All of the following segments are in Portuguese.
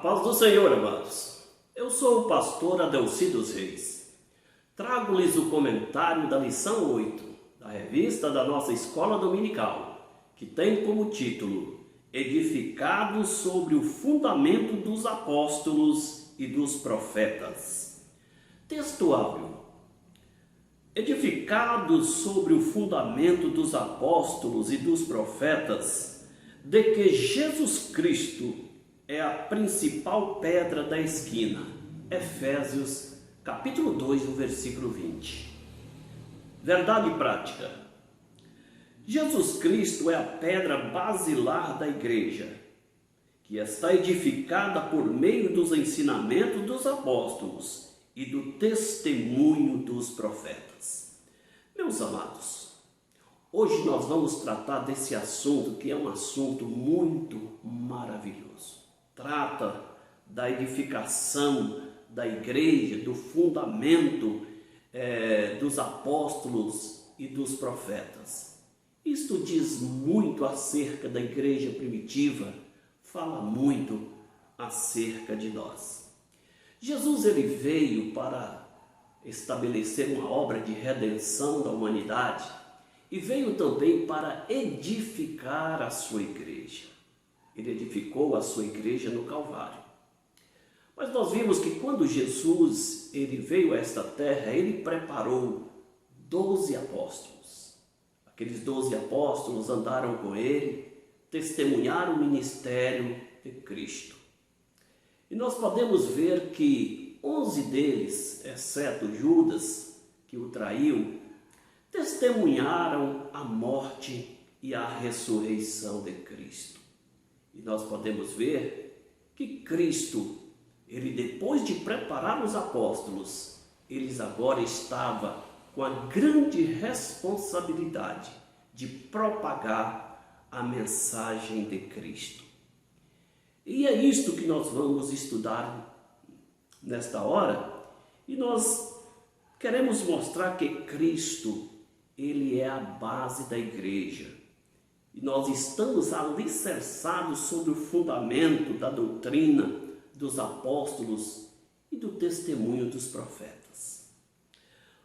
Paz do Senhor, amados. Eu sou o pastor Adelci dos Reis. Trago-lhes o comentário da lição 8, da revista da nossa escola dominical, que tem como título Edificados sobre o fundamento dos apóstolos e dos profetas. Textuável. Edificados sobre o fundamento dos apóstolos e dos profetas, de que Jesus Cristo é a principal pedra da esquina. Efésios, capítulo 2, no versículo 20. Verdade prática. Jesus Cristo é a pedra basilar da igreja, que está edificada por meio dos ensinamentos dos apóstolos e do testemunho dos profetas. Meus amados, hoje nós vamos tratar desse assunto que é um assunto muito maravilhoso. Trata da edificação da igreja, do fundamento dos apóstolos e dos profetas. Isto diz muito acerca da igreja primitiva, fala muito acerca de nós. Jesus ele veio para estabelecer uma obra de redenção da humanidade e veio também para edificar a sua igreja. Ele edificou a sua igreja no Calvário. Mas nós vimos que quando Jesus ele veio a esta terra, ele preparou 12 apóstolos. Aqueles 12 apóstolos andaram com ele, testemunharam o ministério de Cristo. E nós podemos ver que 11 deles, exceto Judas, que o traiu, testemunharam a morte e a ressurreição de Cristo. E nós podemos ver que Cristo, ele depois de preparar os apóstolos, eles agora estavam com a grande responsabilidade de propagar a mensagem de Cristo. E é isto que nós vamos estudar nesta hora, e nós queremos mostrar que Cristo, ele é a base da igreja. E nós estamos alicerçados sobre o fundamento da doutrina dos apóstolos e do testemunho dos profetas.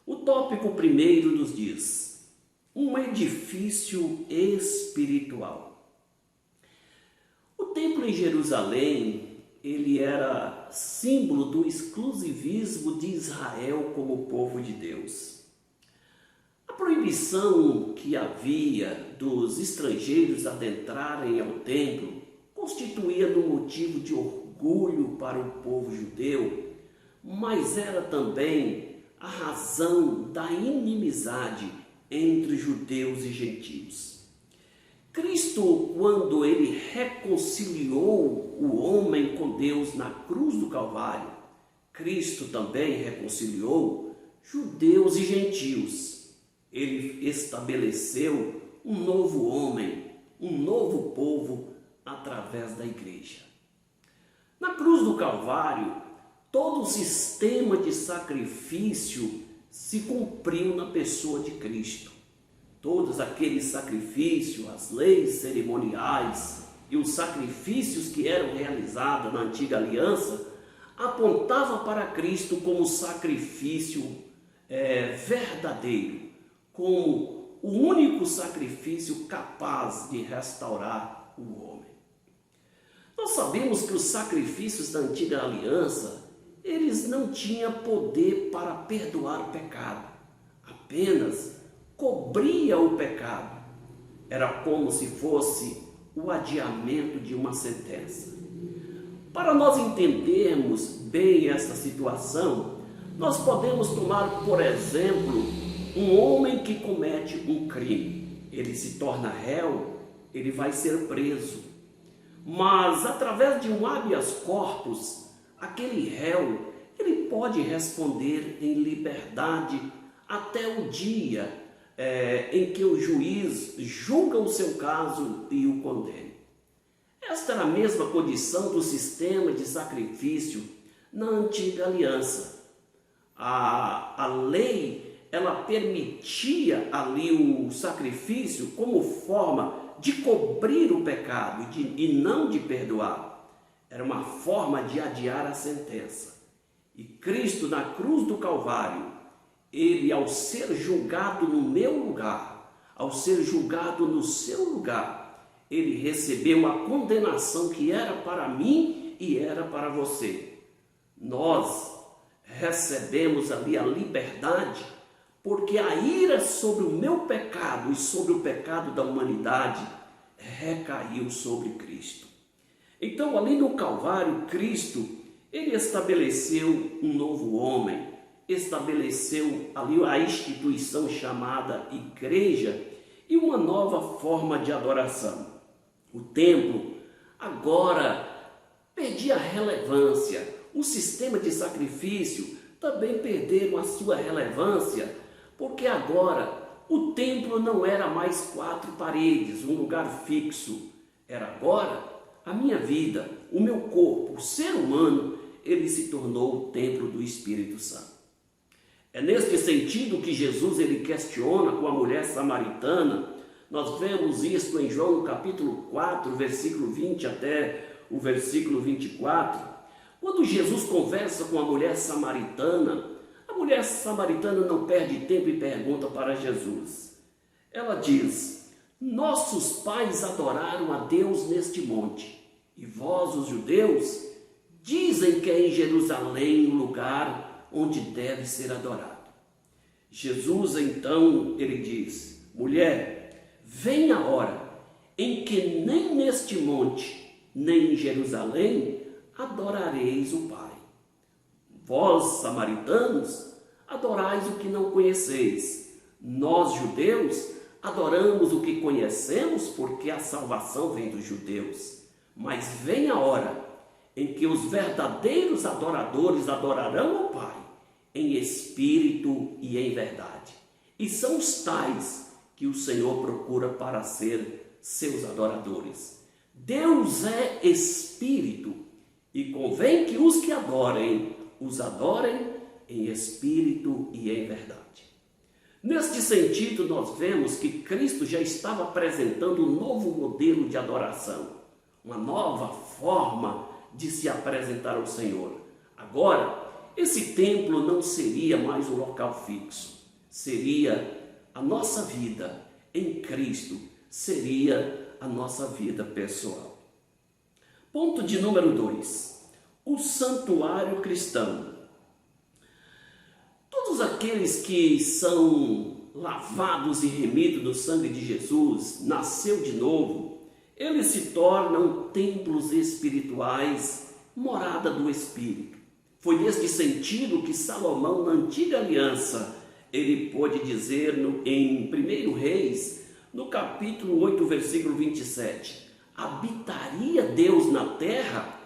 O tópico primeiro nos diz: um edifício espiritual. O templo em Jerusalém, ele era símbolo do exclusivismo de Israel como povo de Deus. A proibição que havia dos estrangeiros adentrarem ao templo constituía um motivo de orgulho para o povo judeu, mas era também a razão da inimizade entre judeus e gentios. Cristo, quando ele reconciliou o homem com Deus na cruz do Calvário, Cristo também reconciliou judeus e gentios. Ele estabeleceu um novo homem, um novo povo através da igreja. Na cruz do Calvário, todo o sistema de sacrifício se cumpriu na pessoa de Cristo. Todos aqueles sacrifícios, as leis cerimoniais e os sacrifícios que eram realizados na antiga aliança apontavam para Cristo como sacrifício verdadeiro, como o único sacrifício capaz de restaurar o homem. Nós sabemos que os sacrifícios da antiga aliança, eles não tinham poder para perdoar o pecado, apenas cobria o pecado. Era como se fosse o adiamento de uma sentença. Para nós entendermos bem essa situação, nós podemos tomar, por exemplo, um homem que comete um crime. Ele se torna réu, ele vai ser preso. Mas através de um habeas corpus, aquele réu, ele pode responder em liberdade até o dia em que o juiz julga o seu caso e o condene. Esta era a mesma condição do sistema de sacrifício na antiga aliança. A lei, ela permitia ali o sacrifício como forma de cobrir o pecado e não de perdoar. era uma forma de adiar a sentença. E Cristo, na cruz do Calvário, ele, ao ser julgado no meu lugar, ao ser julgado no seu lugar, ele recebeu a condenação que era para mim e era para você. Nós recebemos ali a liberdade, porque a ira sobre o meu pecado e sobre o pecado da humanidade recaiu sobre Cristo. Então, ali no Calvário, Cristo, ele estabeleceu um novo homem, estabeleceu ali a instituição chamada igreja e uma nova forma de adoração. O templo agora perdia relevância, o sistema de sacrifício também perderam a sua relevância, porque agora o templo não era mais 4 paredes, um lugar fixo. Era agora a minha vida, o meu corpo, o ser humano, ele se tornou o templo do Espírito Santo. É neste sentido que Jesus ele questiona com a mulher samaritana. Nós vemos isto em João no capítulo 4, versículo 20 até o versículo 24. Quando Jesus conversa com a mulher samaritana não perde tempo e pergunta para Jesus. Ela diz: nossos pais adoraram a Deus neste monte, e vós, os judeus, dizem que é em Jerusalém o lugar onde deve ser adorado. Jesus então, ele diz: mulher, vem a hora em que nem neste monte, nem em Jerusalém adorareis o Pai. Vós, samaritanos, adorais o que não conheceis. Nós, judeus, adoramos o que conhecemos, porque a salvação vem dos judeus. Mas vem a hora em que os verdadeiros adoradores adorarão o Pai, em espírito e em verdade. E são os tais que o Senhor procura para ser seus adoradores. Deus é espírito, e convém que os que adorem, os adorem em espírito e em verdade. Neste sentido, nós vemos que Cristo já estava apresentando um novo modelo de adoração, uma nova forma de se apresentar ao Senhor. Agora, esse templo não seria mais um local fixo, seria a nossa vida em Cristo, seria a nossa vida pessoal. Ponto de número 2, o santuário cristão. Todos aqueles que são lavados e remidos do sangue de Jesus, nasceu de novo, eles se tornam templos espirituais, morada do Espírito. Foi neste sentido que Salomão, na antiga aliança, ele pôde dizer em 1 Reis, no capítulo 8, versículo 27, habitaria Deus na terra,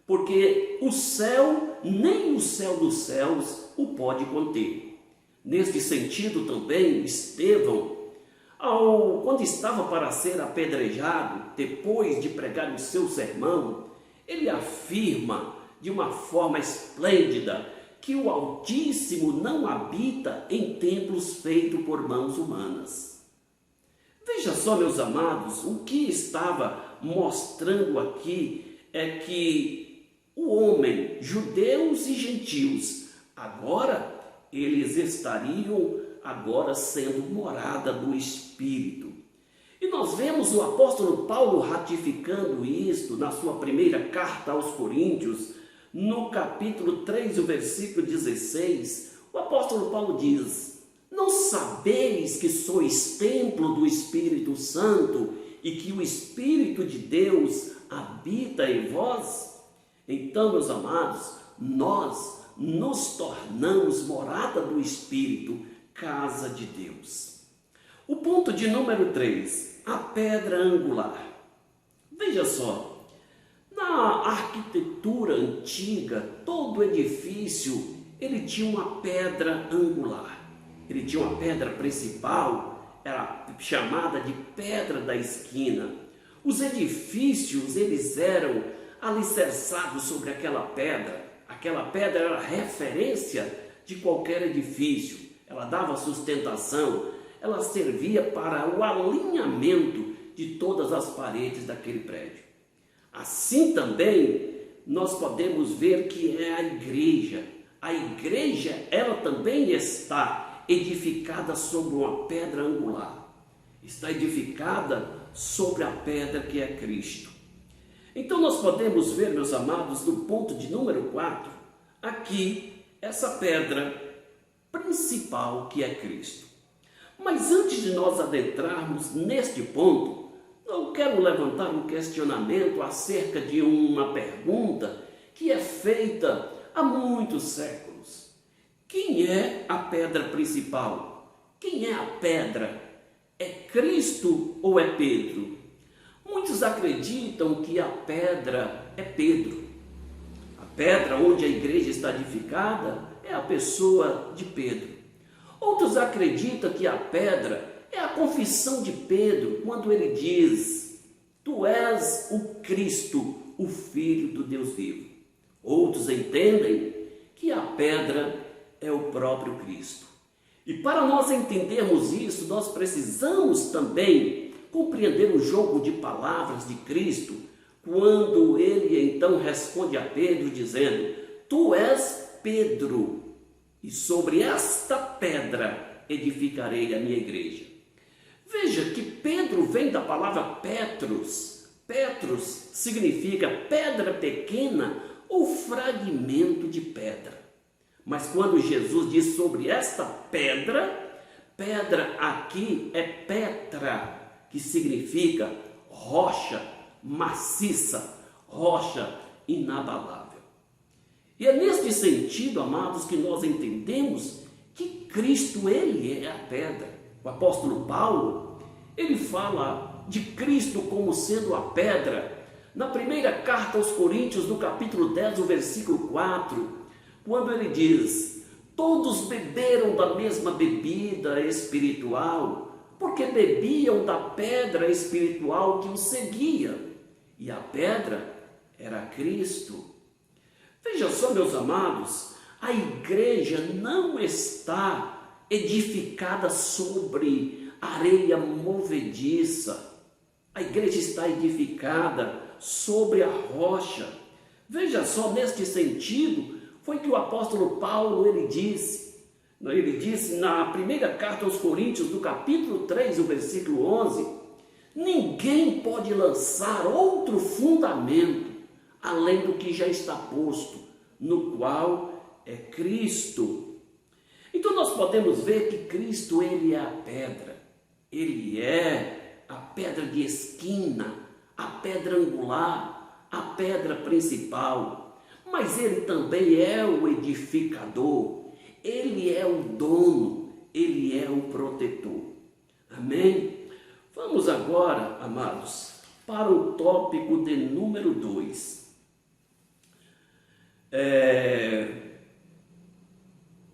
porque o céu, nem o céu dos céus o pode conter. Neste sentido também, Estevão, quando estava para ser apedrejado, depois de pregar o seu sermão, ele afirma de uma forma esplêndida que o Altíssimo não habita em templos feitos por mãos humanas. Veja só, meus amados, o que estava mostrando aqui é que o homem, judeus e gentios, agora eles estariam sendo morada do Espírito. E nós vemos o apóstolo Paulo ratificando isto na sua primeira carta aos Coríntios, no capítulo 3, o versículo 16, o apóstolo Paulo diz: não sabeis que sois templo do Espírito Santo e que o Espírito de Deus habita em vós? Então, meus amados, nós nos tornamos morada do Espírito, casa de Deus. O ponto de número 3, a pedra angular. Veja só, na arquitetura antiga, todo edifício, ele tinha uma pedra angular. Ele tinha uma pedra principal, era chamada de pedra da esquina. Os edifícios, eles eram alicerçados sobre aquela pedra. Aquela pedra era referência de qualquer edifício. Ela dava sustentação, ela servia para o alinhamento de todas as paredes daquele prédio. Assim também nós podemos ver que é a igreja. A igreja, ela também está edificada sobre uma pedra angular. Está edificada sobre a pedra que é Cristo. Então nós podemos ver, meus amados, do ponto de número 4, aqui, essa pedra principal que é Cristo. Mas antes de nós adentrarmos neste ponto, eu quero levantar um questionamento acerca de uma pergunta que é feita há muitos séculos. Quem é a pedra principal? Quem é a pedra? É Cristo ou é Pedro? Muitos acreditam que a pedra é Pedro. A pedra onde a igreja está edificada é a pessoa de Pedro. Outros acreditam que a pedra é a confissão de Pedro, quando ele diz: Tu és o Cristo, o Filho do Deus vivo. Outros entendem que a pedra é o próprio Cristo. E para nós entendermos isso, nós precisamos também compreender o jogo de palavras de Cristo, quando ele então responde a Pedro dizendo: Tu és Pedro, e sobre esta pedra edificarei a minha igreja. Veja que Pedro vem da palavra Petros. Petros significa pedra pequena ou fragmento de pedra. Mas quando Jesus diz sobre esta pedra, pedra aqui é Petra, que significa rocha maciça, rocha inabalável. E é neste sentido, amados, que nós entendemos que Cristo, ele é a pedra. O apóstolo Paulo, ele fala de Cristo como sendo a pedra. Na primeira carta aos Coríntios, no capítulo 10, o versículo 4, quando ele diz: Todos beberam da mesma bebida espiritual, porque bebiam da pedra espiritual que os seguia. E a pedra era Cristo. Veja só, meus amados, a igreja não está edificada sobre areia movediça. A igreja está edificada sobre a rocha. Veja só, neste sentido, foi que o apóstolo Paulo, ele disse na primeira carta aos Coríntios, no capítulo 3, o versículo 11, ninguém pode lançar outro fundamento além do que já está posto, no qual é Cristo. Então nós podemos ver que Cristo, ele é a pedra, ele é a pedra de esquina, a pedra angular, a pedra principal, mas ele também é o edificador, ele é o dono, ele é o protetor. Amém? Vamos agora, amados, para o tópico de número 2.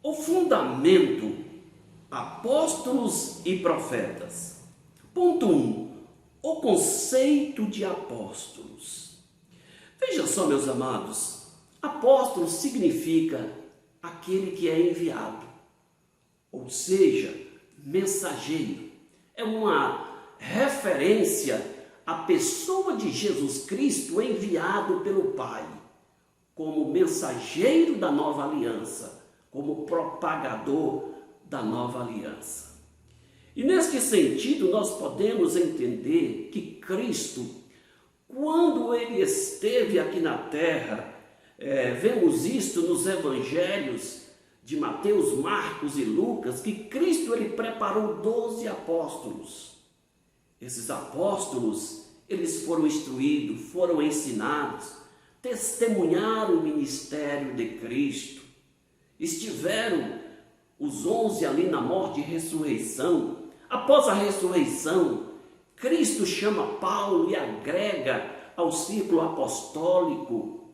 O fundamento, apóstolos e profetas. Ponto 1. O conceito de apóstolos. Veja só, meus amados, apóstolo significa aquele que é enviado, ou seja, mensageiro. É uma referência à pessoa de Jesus Cristo enviado pelo Pai, como mensageiro da nova aliança, como propagador da nova aliança. E neste sentido nós podemos entender que Cristo, quando ele esteve aqui na terra, vemos isto nos evangelhos de Mateus, Marcos e Lucas, que Cristo ele preparou 12 apóstolos. Esses apóstolos, eles foram instruídos, foram ensinados, testemunharam o ministério de Cristo. Estiveram os 11 ali na morte e ressurreição. Após a ressurreição, Cristo chama Paulo e agrega ao círculo apostólico.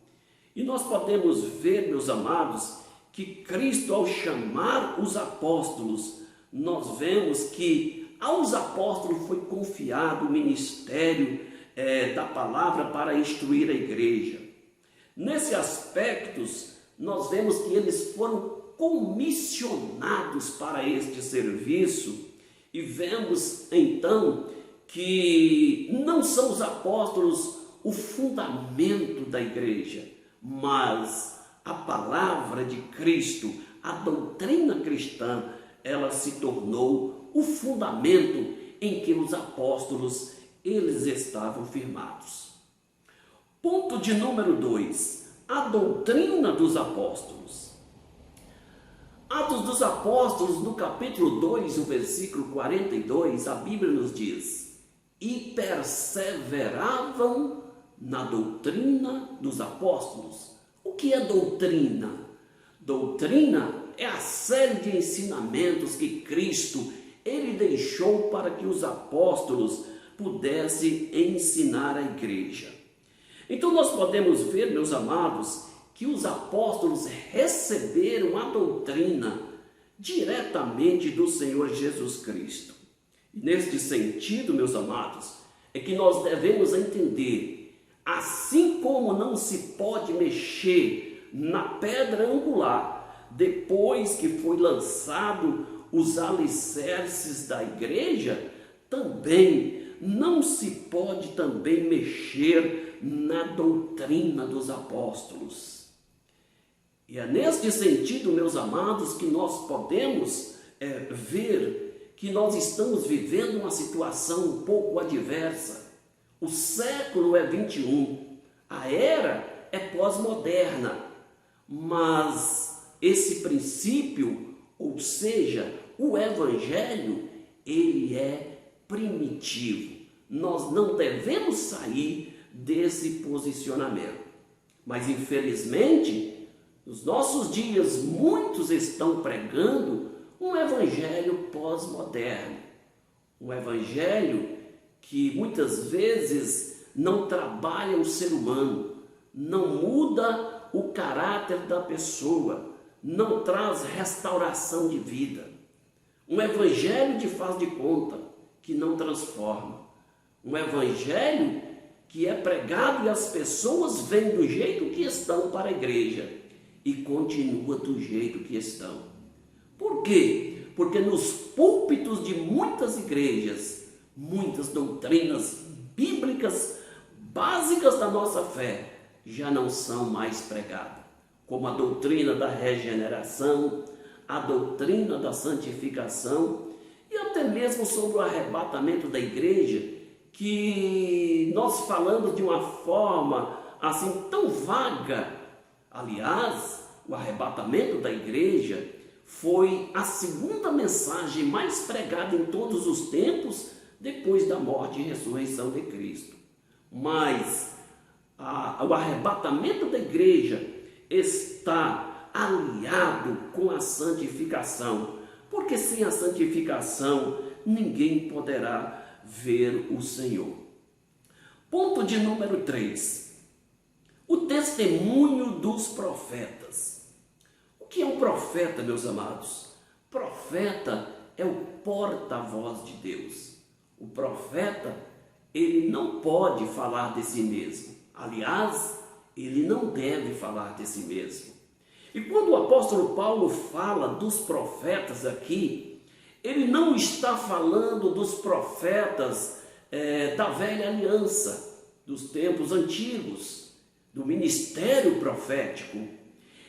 E nós podemos ver, meus amados, que Cristo, ao chamar os apóstolos, nós vemos que aos apóstolos foi confiado o ministério da palavra para instruir a igreja. Nesse aspecto, nós vemos que eles foram comissionados para este serviço e vemos então que não são os apóstolos o fundamento da igreja, mas a palavra de Cristo, a doutrina cristã, ela se tornou o fundamento em que os apóstolos eles estavam firmados. Ponto de número 2, a doutrina dos apóstolos. Atos dos Apóstolos, no capítulo 2, o versículo 42, a Bíblia nos diz: e perseveravam na doutrina dos apóstolos. O que é doutrina? Doutrina é a série de ensinamentos que Cristo ele deixou para que os apóstolos pudessem ensinar a igreja. Então nós podemos ver, meus amados, que os apóstolos receberam a doutrina diretamente do Senhor Jesus Cristo. E neste sentido, meus amados, é que nós devemos entender, assim como não se pode mexer na pedra angular depois que foi lançado os alicerces da igreja, também não se pode também mexer na doutrina dos apóstolos. E é neste sentido, meus amados, que nós podemos ver que nós estamos vivendo uma situação um pouco adversa. O século é 21, a era é pós-moderna, mas esse princípio, ou seja, o evangelho, ele é primitivo. Nós não devemos sair desse posicionamento. Mas infelizmente, nos nossos dias, muitos estão pregando um evangelho pós-moderno. Um evangelho que muitas vezes não trabalha o ser humano, não muda o caráter da pessoa, não traz restauração de vida. Um evangelho de faz de conta, que não transforma. Um evangelho que é pregado e as pessoas vêm do jeito que estão para a igreja e continua do jeito que estão. Por quê? Porque nos púlpitos de muitas igrejas, muitas doutrinas bíblicas básicas da nossa fé já não são mais pregadas, como a doutrina da regeneração, a doutrina da santificação e até mesmo sobre o arrebatamento da igreja, que nós falamos de uma forma assim tão vaga. Aliás, o arrebatamento da igreja foi a segunda mensagem mais pregada em todos os tempos depois da morte e ressurreição de Cristo. Mas o arrebatamento da igreja está aliado com a santificação, porque sem a santificação ninguém poderá ver o Senhor. Ponto de número 3. O testemunho dos profetas. O que é um profeta, meus amados? Profeta é o porta-voz de Deus. O profeta, ele não pode falar de si mesmo. Aliás, ele não deve falar de si mesmo. E quando o apóstolo Paulo fala dos profetas aqui, ele não está falando dos profetas da velha aliança, dos tempos antigos, do ministério profético.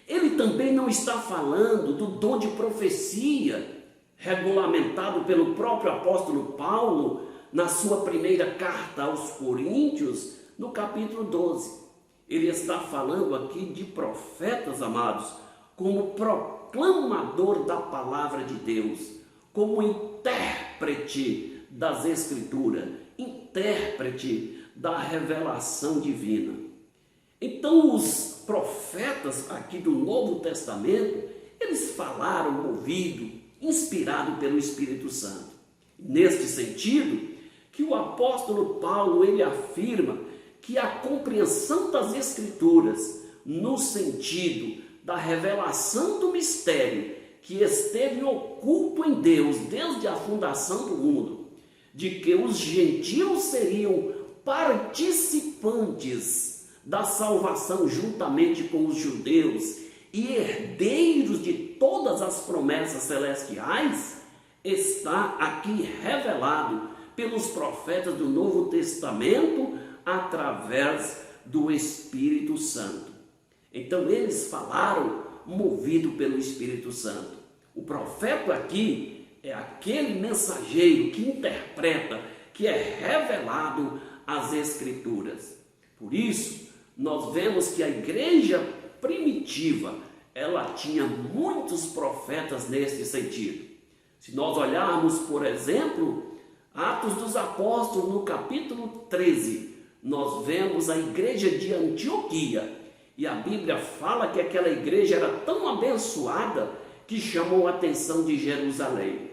Ele também não está falando do dom de profecia, regulamentado pelo próprio apóstolo Paulo na sua primeira carta aos Coríntios, no capítulo 12. Ele está falando aqui de profetas, amados, como proclamador da palavra de Deus, como intérprete das Escrituras, intérprete da revelação divina. Então os profetas aqui do Novo Testamento, eles falaram movido, inspirado pelo Espírito Santo. Neste sentido, que o apóstolo Paulo, ele afirma que a compreensão das Escrituras, no sentido da revelação do mistério que esteve oculto em Deus desde a fundação do mundo, de que os gentios seriam participantes da salvação juntamente com os judeus e herdeiros de todas as promessas celestiais, está aqui revelado pelos profetas do Novo Testamento através do Espírito Santo. Então eles falaram movido pelo Espírito Santo. O profeta aqui é aquele mensageiro que interpreta, que é revelado as Escrituras. Por isso, nós vemos que a igreja primitiva, ela tinha muitos profetas nesse sentido. Se nós olharmos, por exemplo, Atos dos Apóstolos, no capítulo 13, nós vemos a igreja de Antioquia. E a Bíblia fala que aquela igreja era tão abençoada que chamou a atenção de Jerusalém.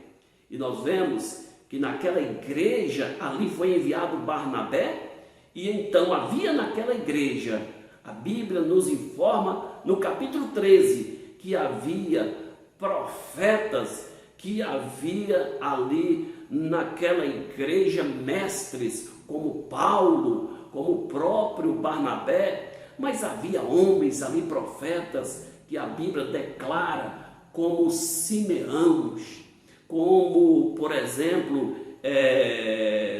E nós vemos que naquela igreja ali foi enviado Barnabé, e então havia naquela igreja, a Bíblia nos informa no capítulo 13, que havia profetas, que havia ali naquela igreja mestres, como Paulo, como o próprio Barnabé, mas havia homens ali, profetas, que a Bíblia declara como Simeão, como, por exemplo,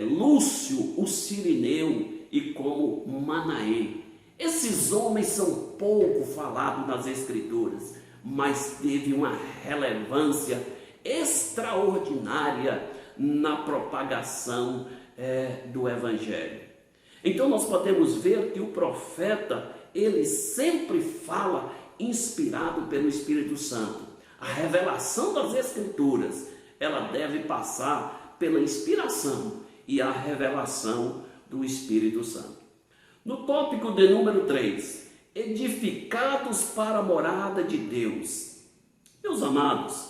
Lúcio, o Cirineu, e como Manaém. Esses homens são pouco falados nas Escrituras, mas teve uma relevância extraordinária na propagação do Evangelho. Então nós podemos ver que o profeta, ele sempre fala inspirado pelo Espírito Santo. A revelação das Escrituras, ela deve passar pela inspiração e a revelação do Espírito Santo. No tópico de número 3, edificados para a morada de Deus. Meus amados,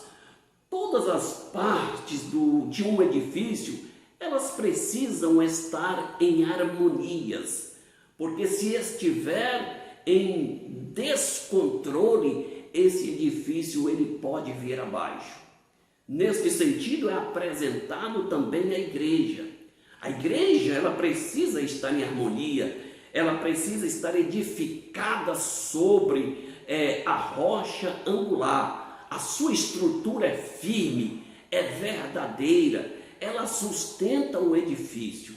todas as partes de um edifício, elas precisam estar em harmonias, porque se estiver em descontrole, esse edifício ele pode vir abaixo. Neste sentido é apresentado também a igreja. A igreja, ela precisa estar em harmonia, ela precisa estar edificada sobre a rocha angular. A sua estrutura é firme, é verdadeira, ela sustenta o edifício.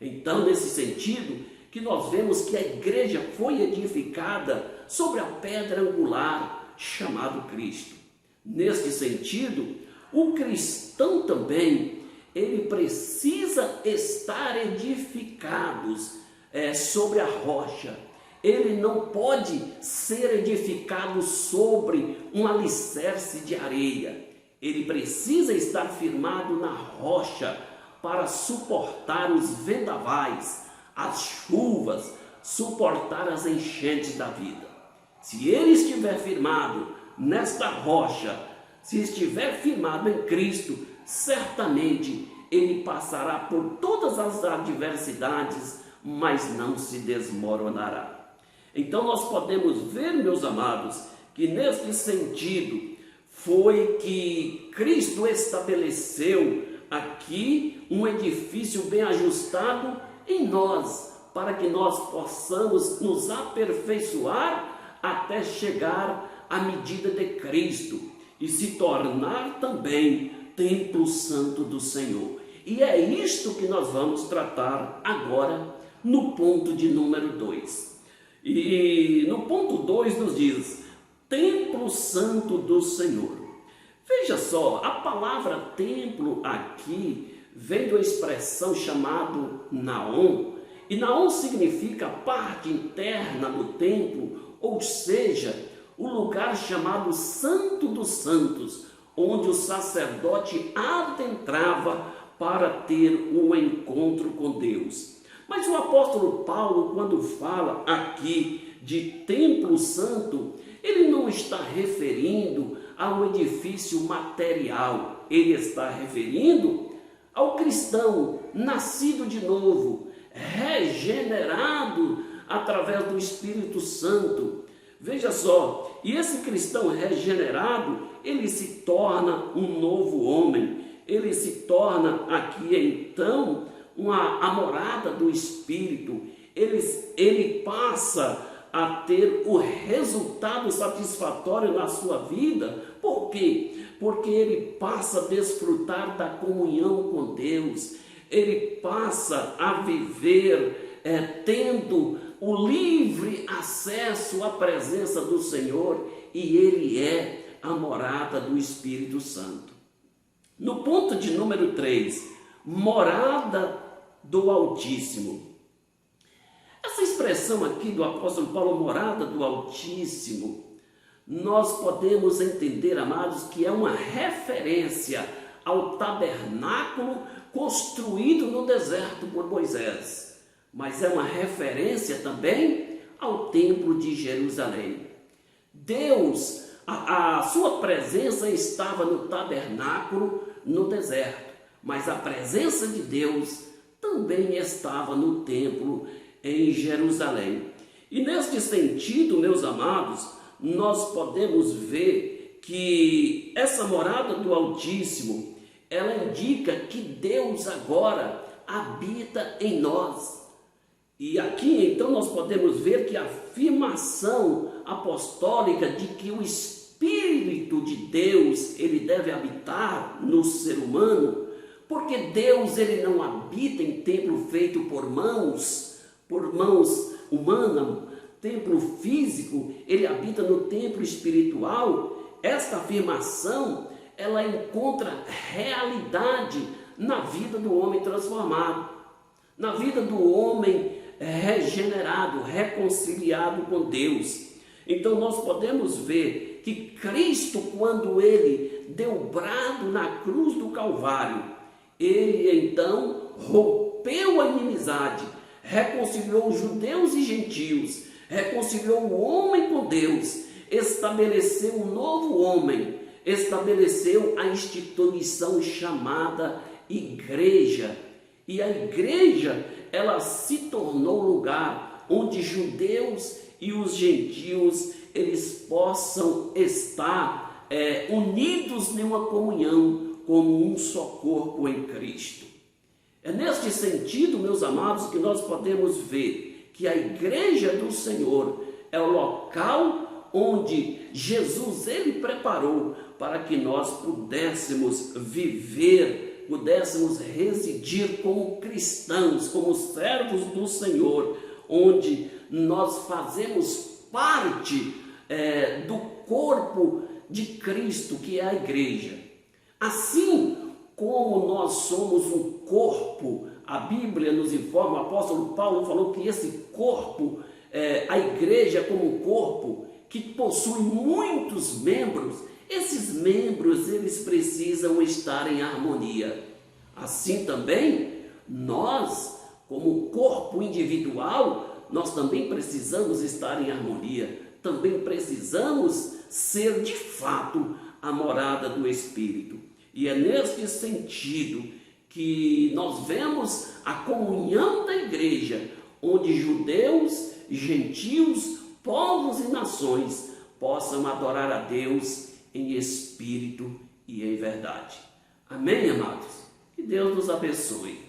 Então, nesse sentido, que nós vemos que a igreja foi edificada sobre a pedra angular chamado Cristo. Nesse sentido, o cristão também, ele precisa estar edificado sobre a rocha. Ele não pode ser edificado sobre um alicerce de areia. Ele precisa estar firmado na rocha para suportar os vendavais, as chuvas, suportar as enchentes da vida. Se ele estiver firmado nesta rocha, se estiver firmado em Cristo, certamente ele passará por todas as adversidades, mas não se desmoronará. Então nós podemos ver, meus amados, que neste sentido foi que Cristo estabeleceu aqui um edifício bem ajustado em nós, para que nós possamos nos aperfeiçoar até chegar à medida de Cristo e se tornar também templo santo do Senhor. E é isto que nós vamos tratar agora no ponto de número 2. E no ponto 2 nos diz, templo santo do Senhor. Veja só, a palavra templo aqui vem da expressão chamada naon, e naon significa parte interna do templo, ou seja, o lugar chamado Santo dos Santos, onde o sacerdote adentrava para ter um encontro com Deus. Mas o apóstolo Paulo, quando fala aqui de templo santo, ele não está referindo a um edifício material, ele está referindo ao cristão nascido de novo, regenerado através do Espírito Santo. Veja só, e esse cristão regenerado, ele se torna um novo homem, ele se torna aqui então a morada do Espírito, ele passa a ter o resultado satisfatório na sua vida. Por quê? Porque ele passa a desfrutar da comunhão com Deus, ele passa a viver tendo o livre acesso à presença do Senhor, e ele é a morada do Espírito Santo. No ponto de número 3, morada do Altíssimo. Essa expressão aqui do apóstolo Paulo, morada do Altíssimo, nós podemos entender, amados, que é uma referência ao tabernáculo construído no deserto por Moisés, mas é uma referência também ao templo de Jerusalém. Deus, a sua presença estava no tabernáculo no deserto, mas a presença de Deus também estava no templo em Jerusalém. E neste sentido, meus amados, nós podemos ver que essa morada do Altíssimo, ela indica que Deus agora habita em nós. E aqui então nós podemos ver que a afirmação apostólica de que o Espírito de Deus, ele deve habitar no ser humano, porque Deus, ele não habita em templo feito por mãos humanas, templo físico, ele habita no templo espiritual. Esta afirmação, ela encontra realidade na vida do homem transformado, na vida do homem regenerado, reconciliado com Deus. Então nós podemos ver que Cristo, quando ele deu brado na cruz do Calvário, ele então rompeu a inimizade, reconciliou os judeus e gentios, reconciliou o homem com Deus, estabeleceu um novo homem, estabeleceu a instituição chamada igreja. E a igreja, ela se tornou lugar onde judeus e os gentios, eles possam estar unidos em uma comunhão como um só corpo em Cristo. É neste sentido, meus amados, que nós podemos ver que a igreja do Senhor é o local onde Jesus, ele preparou para que nós pudéssemos viver, pudéssemos residir como cristãos, como servos do Senhor, onde nós fazemos parte do corpo de Cristo, que é a igreja. Assim como nós somos um corpo, a Bíblia nos informa, o apóstolo Paulo falou que esse corpo, a igreja como um corpo que possui muitos membros, esses membros, eles precisam estar em harmonia. Assim também, nós, como corpo individual, nós também precisamos estar em harmonia, também precisamos ser de fato a morada do Espírito. E é neste sentido que nós vemos a comunhão da igreja, onde judeus, gentios, povos e nações possam adorar a Deus em espírito e em verdade. Amém, amados? Que Deus nos abençoe.